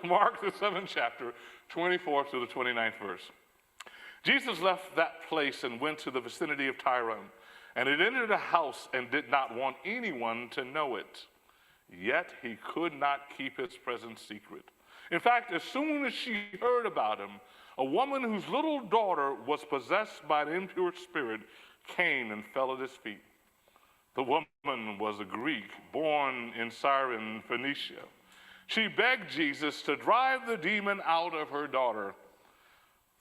Mark, the 7th chapter, 24th to the 29th verse. Jesus left that place and went to the vicinity of Tyre, and had entered a house and did not want anyone to know it. Yet he could not keep his presence secret. In fact, as soon as she heard about him, a woman whose little daughter was possessed by an impure spirit came and fell at his feet. The woman was a Greek, born in Marin, Phoenicia. She begged Jesus to drive the demon out of her daughter.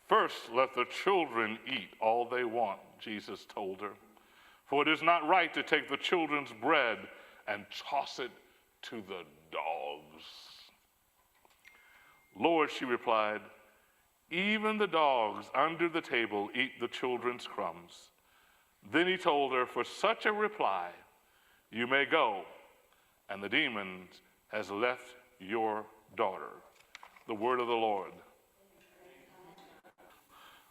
First, let the children eat all they want, Jesus told her. For it is not right to take the children's bread and toss it to the dogs. Lord, she replied, even the dogs under the table eat the children's crumbs. Then he told her, for such a reply, you may go, and the demon has left your daughter. The word of the Lord.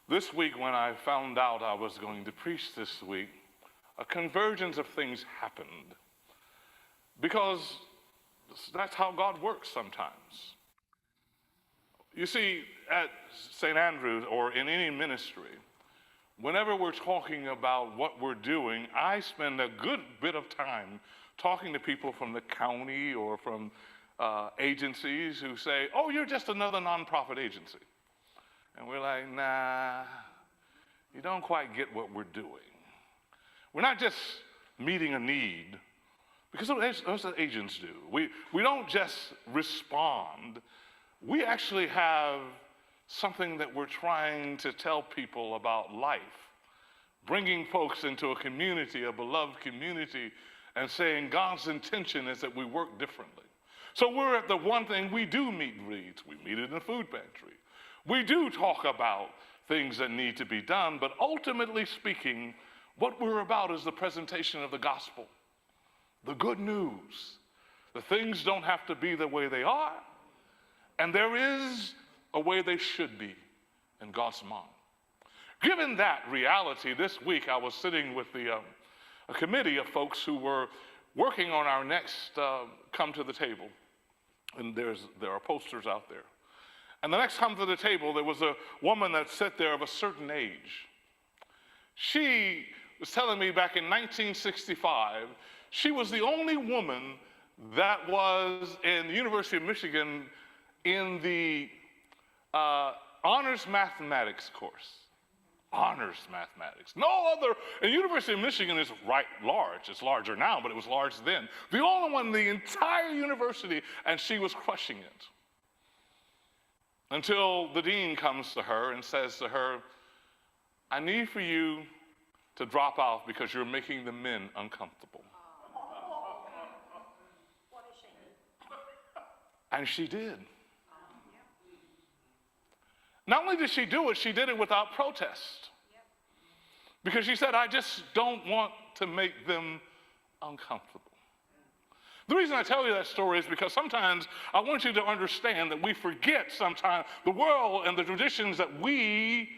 This week, when I found out I was going to preach this week, a convergence of things happened. Because that's how God works sometimes. You see, at St. Andrews or in any ministry, whenever we're talking about what we're doing, I spend a good bit of time talking to people from the county or from agencies who say, oh, you're just another nonprofit agency. And we're like, nah, you don't quite get what we're doing. We're not just meeting a need, because that's what agents do. We don't just respond. We actually have something that we're trying to tell people about life, bringing folks into a community, a beloved community, and saying God's intention is that we work differently. So we're at the one thing we do meet needs. We meet it in the food pantry. We do talk about things that need to be done, but ultimately speaking, what we're about is the presentation of the gospel, the good news. The things don't have to be the way they are, and there is a way they should be in God's mind. Given that reality, this week I was sitting with a committee of folks who were working on our next Come to the Table, and there are posters out there. And the next Come to the Table, there was a woman that sat there of a certain age. She was telling me back in 1965, she was the only woman that was in the University of Michigan in the honors mathematics course. Honors mathematics. No other, and the University of Michigan is large. It's larger now, but it was large then. The only one in the entire university, and she was crushing it. Until the dean comes to her and says to her, I need for you to drop out because you're making the men uncomfortable. What a shame. And she did. Not only did she do it, she did it without protest. Because she said, I just don't want to make them uncomfortable. The reason I tell you that story is because sometimes I want you to understand that we forget sometimes the world and the traditions that we.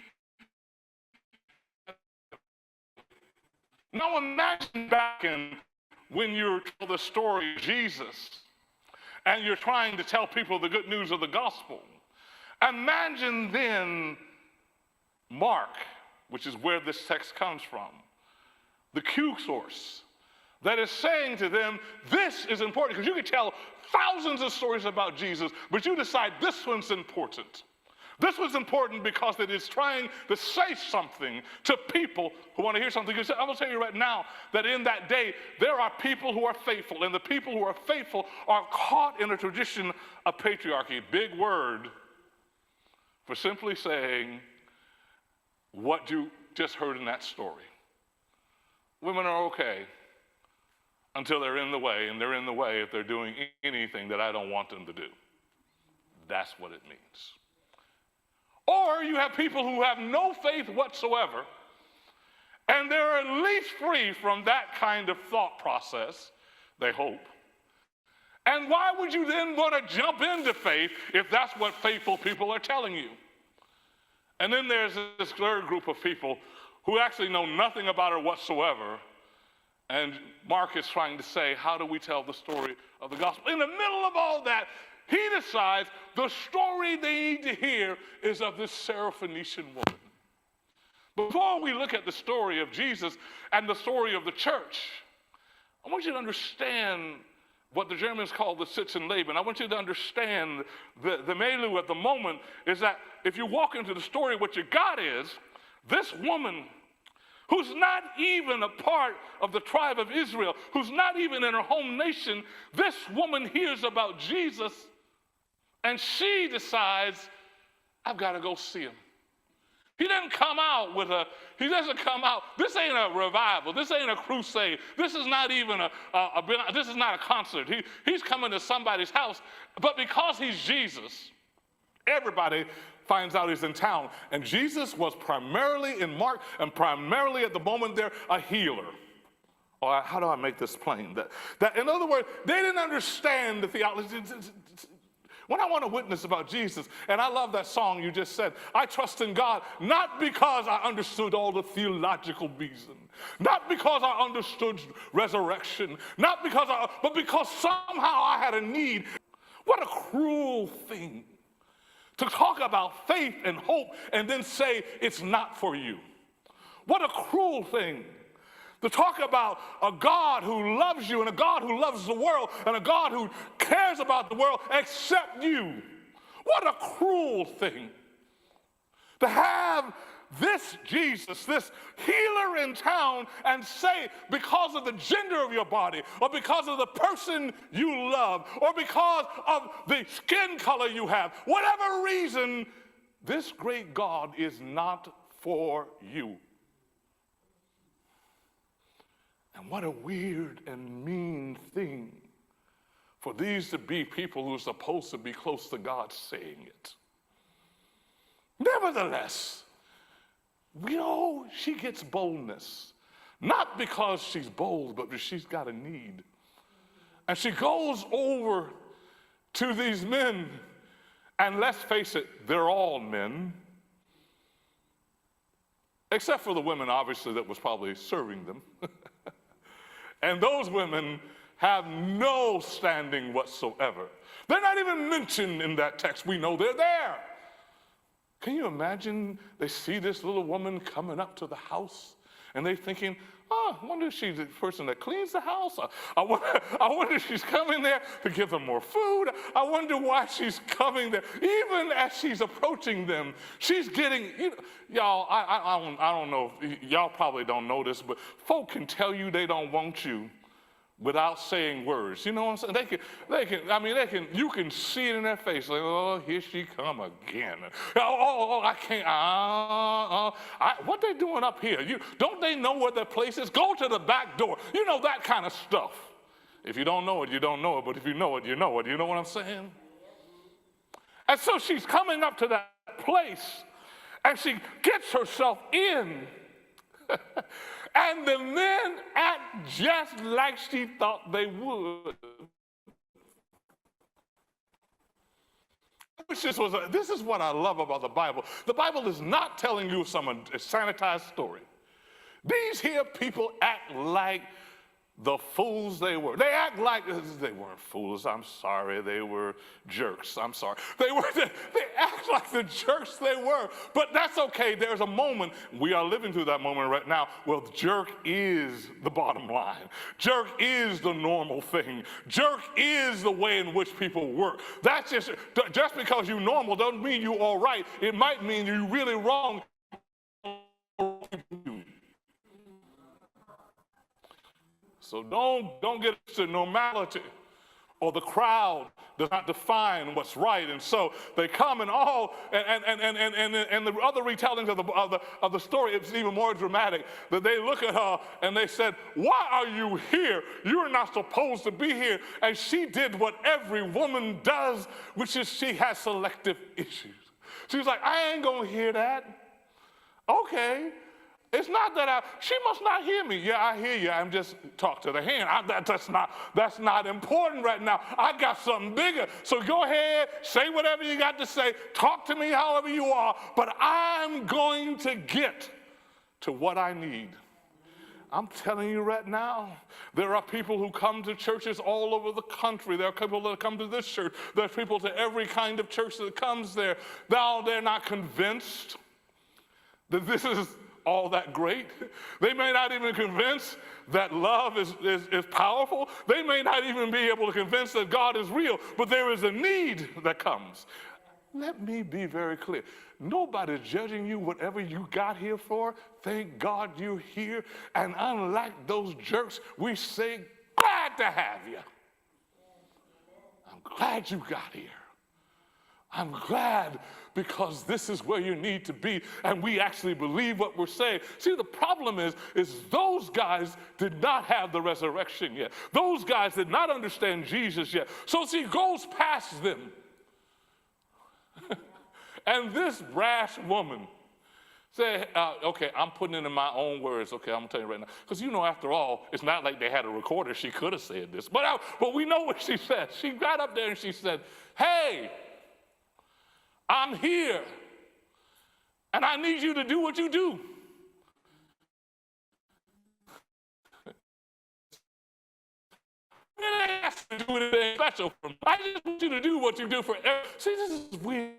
Now imagine back in when you're telling the story of Jesus and you're trying to tell people the good news of the gospel. Imagine then Mark, which is where this text comes from, the Q source, that is saying to them, this is important, because you can tell thousands of stories about Jesus, but you decide this one's important. This was important because it is trying to say something to people who want to hear something. I will tell you right now that in that day, there are people who are faithful, and the people who are faithful are caught in a tradition of patriarchy. Big word for simply saying what you just heard in that story. Women are okay until they're in the way, and they're in the way if they're doing anything that I don't want them to do. That's what it means. Or you have people who have no faith whatsoever, and they're at least free from that kind of thought process, they hope. And why would you then want to jump into faith if that's what faithful people are telling you? And then there's this third group of people who actually know nothing about it whatsoever. And Mark is trying to say, how do we tell the story of the gospel? In the middle of all that, he decides the story they need to hear is of this Syrophoenician woman. Before we look at the story of Jesus and the story of the church, I want you to understand what the Germans call the Sitz and Leben. I want you to understand the milieu at the moment is that if you walk into the story, what you got is this woman who's not even a part of the tribe of Israel, who's not even in her home nation, this woman hears about Jesus and she decides, I've got to go see him. He doesn't come out this ain't a revival, this ain't a crusade, this is not even this is not a concert. He's coming to somebody's house, but because he's Jesus, everybody finds out he's in town. And Jesus was primarily in Mark, and primarily at the moment there, a healer. Or how do I make this plain? That in other words, they didn't understand the theology. When I want to witness about Jesus, and I love that song you just said, I trust in God, not because I understood all the theological reason, not because I understood resurrection, but because somehow I had a need. What a cruel thing to talk about faith and hope and then say it's not for you. What a cruel thing to talk about a God who loves you and a God who loves the world and a God who cares about the world except you. What a cruel thing to have this Jesus, this healer in town, and say because of the gender of your body or because of the person you love or because of the skin color you have, whatever reason, this great God is not for you. And what a weird and mean thing for these to be people who are supposed to be close to God saying it. Nevertheless, we know she gets boldness, not because she's bold, but because she's got a need. And she goes over to these men, and let's face it, they're all men, except for the women, obviously, that was probably serving them. And those women have no standing whatsoever. They're not even mentioned in that text. We know they're there. Can you imagine they see this little woman coming up to the house and they're thinking, oh, I wonder if she's the person that cleans the house. I wonder if she's coming there to give them more food. I wonder why she's coming there. Even as she's approaching them, she's getting, y'all, I don't know, y'all probably don't know this, but folk can tell you they don't want you without saying words. You know what I'm saying? You can see it in their face, like, oh, here she come again. I can't, what they doing up here? Don't they know where their place is? Go to the back door. You know, that kind of stuff. If you don't know it, you don't know it, but if you know it, you know it. You know what I'm saying? And so she's coming up to that place, and she gets herself in. And the men act just like she thought they would. This is what I love about the Bible. The Bible is not telling you some sanitized story. These here people act like the fools they were. They act like they weren't fools. I'm sorry. They were jerks. I'm sorry. They act like the jerks they were. But that's okay. There's a moment, we are living through that moment right now, where jerk is the bottom line. Jerk is the normal thing. Jerk is the way in which people work. That's just because you're normal doesn't mean you're all right. It might mean you're really wrong. So don't get to normality, or the crowd does not define what's right. And so they come and the other retellings of the story, it's even more dramatic, that they look at her and they said, why are you here? You're not supposed to be here. And she did what every woman does, which is she has selective issues. She was like, I ain't gonna hear that. Okay. It's not that she must not hear me. Yeah, I hear you. I'm just talk to the hand. That's not important right now. I got something bigger. So go ahead, say whatever you got to say. Talk to me however you are. But I'm going to get to what I need. I'm telling you right now, there are people who come to churches all over the country. There are people that come to this church. There are people to every kind of church that comes there. Now they're not convinced that this is all that great. They may not even convinced that love is powerful. They may not even be able to convince that God is real, but there is a need that comes. Let me be very clear. Nobody's judging you whatever you got here for. Thank God you're here. And unlike those jerks, we say, glad to have you. I'm glad you got here. I'm glad because this is where you need to be, and we actually believe what we're saying. See, the problem is those guys did not have the resurrection yet. Those guys did not understand Jesus yet. So see, it goes past them. And this brash woman said, okay, I'm putting it in my own words. Okay, I'm going to tell you right now. Because, after all, it's not like they had a recorder. She could have said this. But we know what she said. She got up there and she said, hey, I'm here. And I need you to do what you do. I didn't ask you to do anything special for me. I just want you to do what you do for everyone. See, this is weird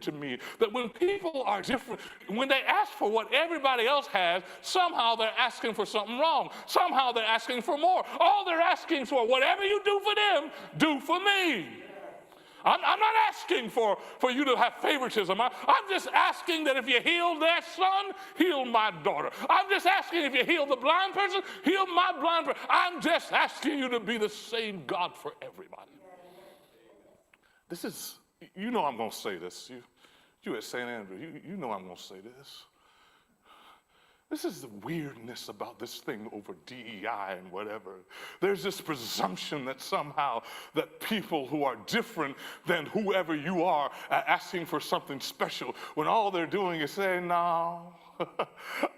to me, that when people are different, when they ask for what everybody else has, somehow they're asking for something wrong. Somehow they're asking for more. All they're asking for, whatever you do for them, do for me. I'm not asking for you to have favoritism. I'm just asking that if you heal their son, heal my daughter. I'm just asking if you heal the blind person, heal my blind person. I'm just asking you to be the same God for everybody. This is, I'm going to say this. You at St. Andrew, you know I'm going to say this. This is the weirdness about this thing over DEI and whatever. There's this presumption that somehow that people who are different than whoever you are asking for something special when all they're doing is saying, no,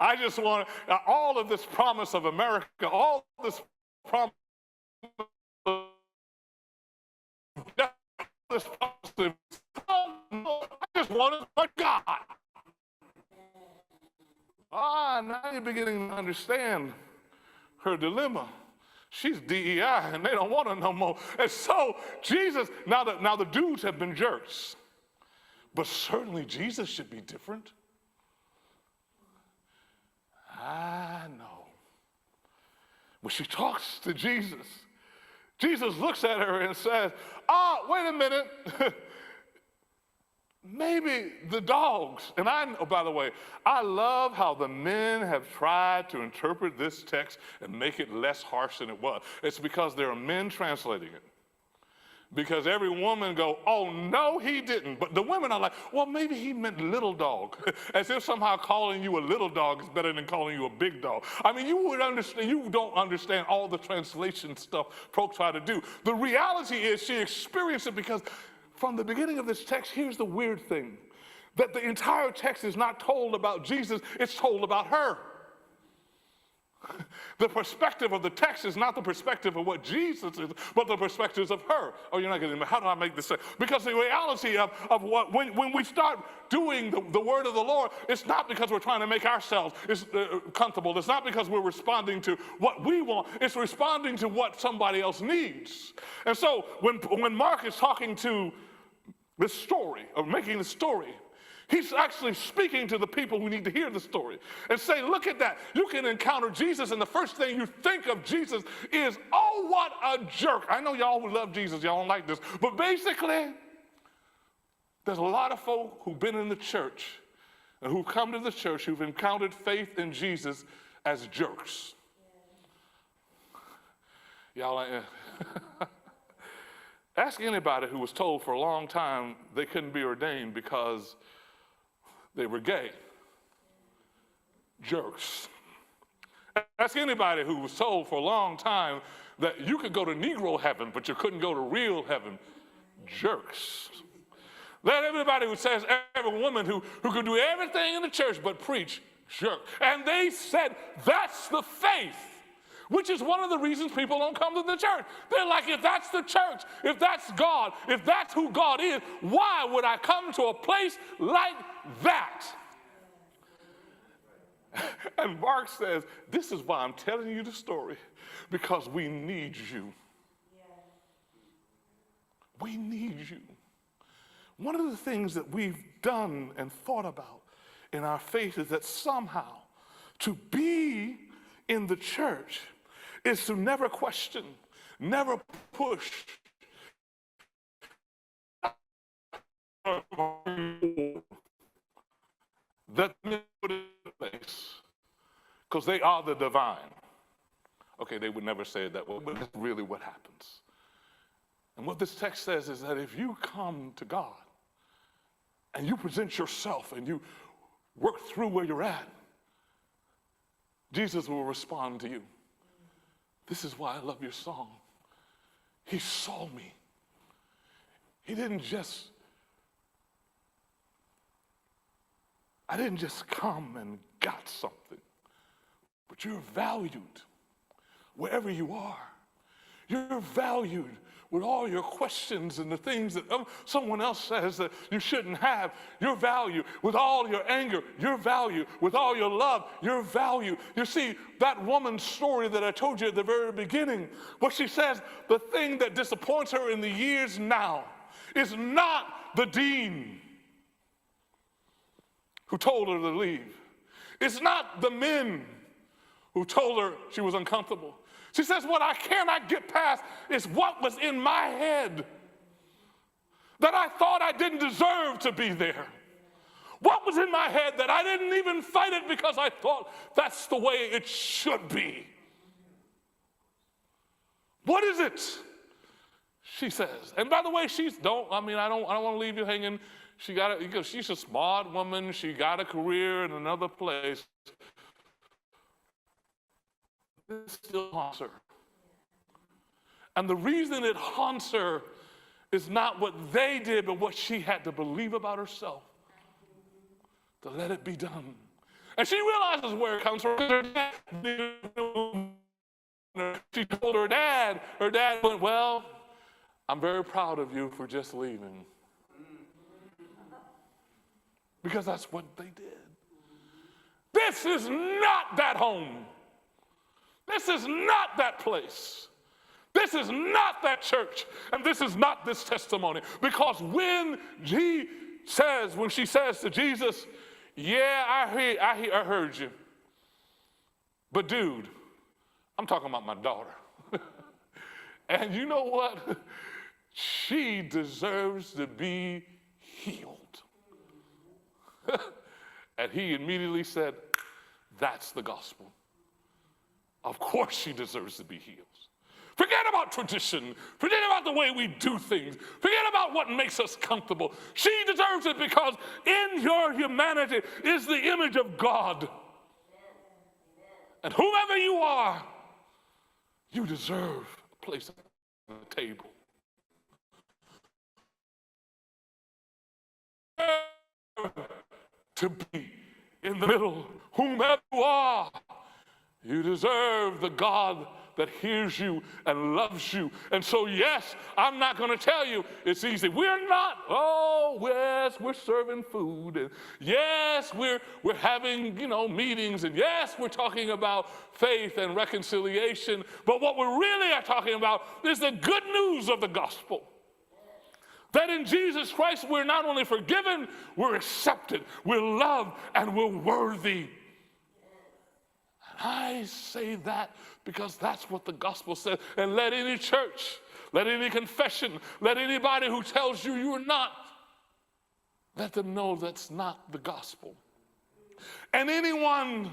I just want all of this promise of America, all this promise of I just want it for God. Now you're beginning to understand her dilemma. She's DEI, and they don't want her no more. And so Jesus, now the dudes have been jerks, but certainly Jesus should be different. I know. When she talks to Jesus, Jesus looks at her and says, wait a minute. Maybe the dogs, and by the way, I love how the men have tried to interpret this text and make it less harsh than it was. It's because there are men translating it. Because every woman go, oh, no, he didn't. But the women are like, well, maybe he meant little dog. As if somehow calling you a little dog is better than calling you a big dog. I mean, you don't understand all the translation stuff folks try to do. The reality is she experienced it because from the beginning of this text, here's the weird thing, that the entire text is not told about Jesus, it's told about her. The perspective of the text is not the perspective of what Jesus is, but the perspectives of her. Oh, you're not getting it. How do I make this sense? Because the reality of what, when we start doing the word of the Lord, it's not because we're trying to make ourselves comfortable. It's not because we're responding to what we want. It's responding to what somebody else needs. And so when Mark is talking to this story, or making the story, he's actually speaking to the people who need to hear the story and say, look at that. You can encounter Jesus, and the first thing you think of Jesus is, oh, what a jerk. I know y'all who love Jesus, y'all don't like this, but basically, there's a lot of folk who've been in the church and who've come to the church who've encountered faith in Jesus as jerks. Y'all like, ask anybody who was told for a long time they couldn't be ordained because they were gay. Jerks. Ask anybody who was told for a long time that you could go to Negro heaven, but you couldn't go to real heaven. Jerks. Let everybody who says, every woman who could do everything in the church but preach, jerk. And they said, that's the faith, which is one of the reasons people don't come to the church. They're like, if that's the church, if that's God, if that's who God is, why would I come to a place like that? And Mark says, this is why I'm telling you the story, because we need you. We need you. One of the things that we've done and thought about in our faith is that somehow to be in the church is to never question, never push, that place, because they are the divine. Okay, they would never say it that way, but that's really what happens. And what this text says is that if you come to God and you present yourself and you work through where you're at, Jesus will respond to you. This is why I love your song. He saw me. I didn't just come and got something, but you're valued wherever you are. You're valued with all your questions and the things that someone else says that you shouldn't have. Your value with all your anger, your value with all your love, your value. You see, that woman's story that I told you at the very beginning, what she says, the thing that disappoints her in the years now is not the dean who told her to leave. It's not the men who told her she was uncomfortable. She says, what I cannot get past is what was in my head, that I thought I didn't deserve to be there. What was in my head that I didn't even fight it because I thought that's the way it should be. What is it? She says. And by the way, I don't want to leave you hanging. She's a smart woman. She got a career in another place. It still haunts her. And the reason it haunts her is not what they did, but what she had to believe about herself to let it be done. And she realizes where it comes from. She told her dad went, well, I'm very proud of you for just leaving. Because that's what they did. This is not that home. This is not that place. This is not that church. And this is not this testimony. Because when she says to Jesus, yeah, I heard you. But dude, I'm talking about my daughter. And you know what? She deserves to be healed. And he immediately said, that's the gospel. Of course she deserves to be healed. Forget about tradition. Forget about the way we do things. Forget about what makes us comfortable. She deserves it because in your humanity is the image of God. And whoever you are, you deserve a place at the table. To be in the middle, whomever you are, you deserve the God that hears you and loves you. And so, yes, I'm not going to tell you it's easy. We're not, yes, we're serving food. And yes, we're having, meetings. And yes, we're talking about faith and reconciliation. But what we really are talking about is the good news of the gospel. That in Jesus Christ, we're not only forgiven, we're accepted, we're loved, and we're worthy. And I say that because that's what the gospel says. And let any church, let any confession, let anybody who tells you you're not, let them know that's not the gospel. And anyone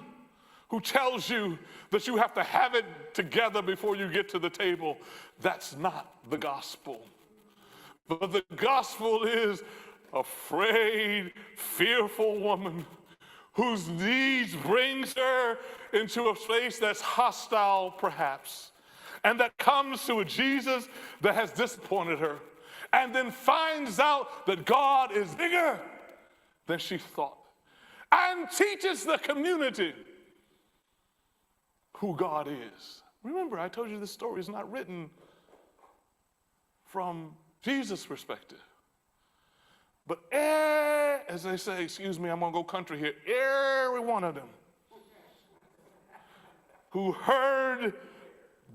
who tells you that you have to have it together before you get to the table, that's not the gospel. But the gospel is a afraid, fearful woman whose needs brings her into a place that's hostile, perhaps, and that comes to a Jesus that has disappointed her, and then finds out that God is bigger than she thought, and teaches the community who God is. Remember, I told you this story is not written from Jesus' perspective. But as they say, excuse me, I'm going to go country here, every one of them who heard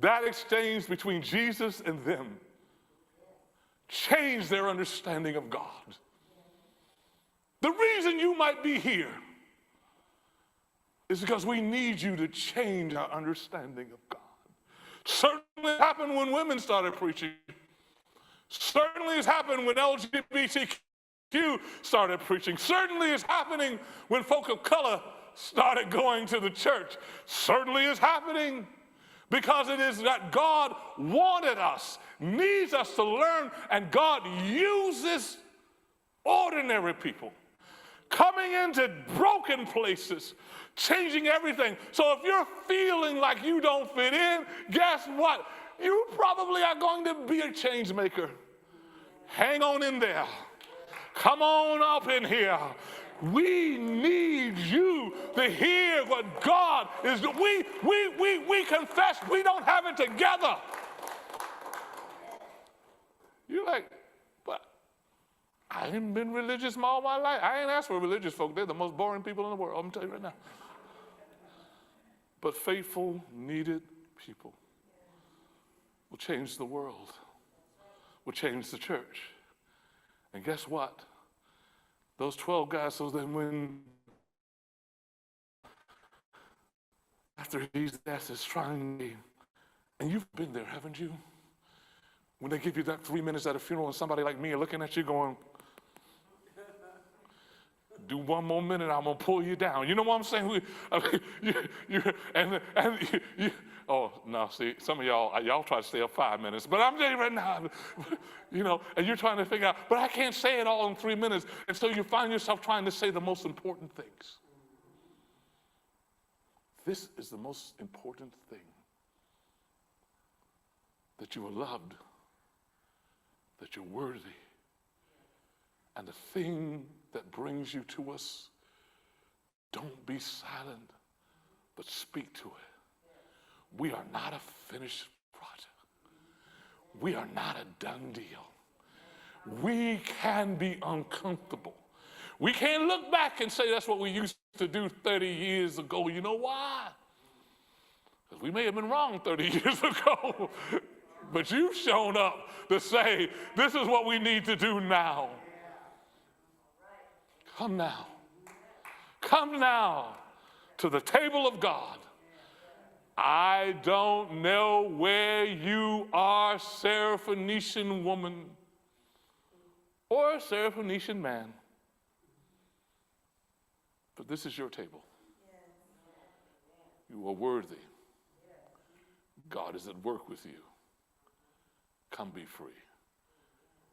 that exchange between Jesus and them changed their understanding of God. The reason you might be here is because we need you to change our understanding of God. Certainly it happened when women started preaching. Certainly it's happened when LGBTQ started preaching. Certainly it's happening when folk of color started going to the church. Certainly it's happening because it is that God wanted us, needs us to learn, and God uses ordinary people coming into broken places, changing everything. So if you're feeling like you don't fit in, guess what? You probably are going to be a change maker. Hang on in there. Come on up in here. We need you to hear what God is doing. We confess we don't have it together. You're like, but I ain't been religious all my life. I ain't asked for religious folk. They're the most boring people in the world. I'm telling you right now. But faithful, needed people will change the world, will change the church. And guess what? Those 12 guys, so then when, after he's asked his trying, and you've been there, haven't you? When they give you that 3 minutes at a funeral and somebody like me are looking at you going, do one more minute, I'm going to pull you down. You know what I'm saying? Oh, no, see, some of y'all try to stay up 5 minutes, but I'm telling you right now, and you're trying to figure out, but I can't say it all in 3 minutes, and so you find yourself trying to say the most important things. This is the most important thing, that you are loved, that you're worthy, and the thing that brings you to us, don't be silent, but speak to it. We are not a finished project. We are not a done deal. We can be uncomfortable. We can't look back and say that's what we used to do 30 years ago. You know why? Because we may have been wrong 30 years ago, but you've shown up to say this is what we need to do now. Come now. Come now to the table of God. I don't know where you are, Syrophoenician woman or Syrophoenician man, but this is your table. You are worthy. God is at work with you. Come be free.